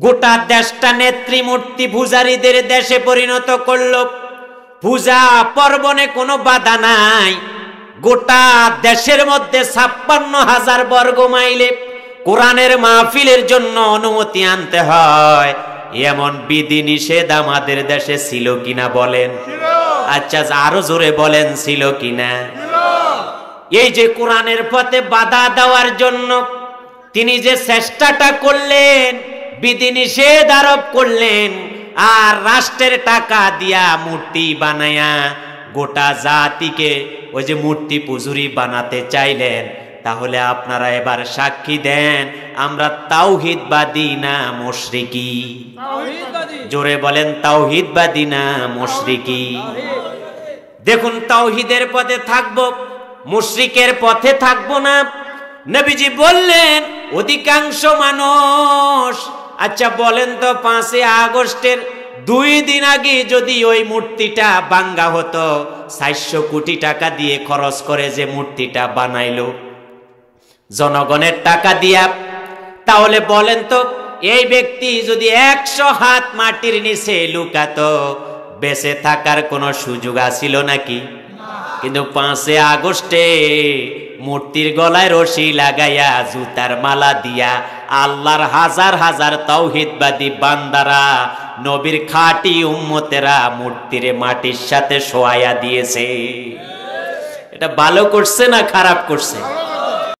গোটা দেশটা নেত্রী মূর্তি পূজারীদের দেশে পরিণত করলো। পূজা পার্বণে কোনো বাধা নাই। গোটা দেশের মধ্যে ৫৬,০০০ বর্গ মাইলে কোরআনের মাহফিলের জন্য অনুমতি আনতে হয়, এমন বিধি নিষেধ আমাদের দেশে ছিল কিনা বলেন? আচ্ছা, আরো জোরে বলেন, ছিল কিনা? এই যে কোরআনের পথে বাধা দেওয়ার জন্য তিনি যে চেষ্টাটা করলেন, বিধি নিষেধ আরোপ করলেন, আর রাষ্ট্রের টাকা দিয়া মূর্তি বানায়া গোটা জাতিকে ওই যে মূর্তি পুজুরি বানাতে চাইলেন, তাহলে আপনারা এবার সাক্ষী দেন, আমরা তাওহীদবাদী না মুশরিকি? জোরে বলেন, তাওহীদবাদী না মুশরিকি? দেখুন, তাওহীদের পথে থাকবো, মুশরিকের পথে থাকবো না। নবীজি বললেন অধিকাংশ মানুষ, আচ্ছা বলেন তো ৫ই আগস্টের ২ দিন আগে যদি ওই মূর্তিটা ভাঙ্গা হতো, ৪০০ কোটি টাকা দিয়ে খরচ করে যে মূর্তিটা বানাইলো জনগণের টাকা দিয়া, তাহলে বলেন তো এই ব্যক্তি যদি ১০০ হাত মাটির নিচে লুকাতো, বেঁচে থাকার কোনো সুযোগ আছিল নাকি? কিন্তু ৫ই আগস্টে মূর্তির গলায় রশি লাগাইয়া জুতার মালা দিয়া আল্লাহর হাজার হাজার তাওহীদবাদী বান্দারা, নবীর খাঁটি উম্মতেরা মূর্তির মাটির সাথে শোয়াইয়া দিয়েছে। এটা ভালো করছে না খারাপ করছে?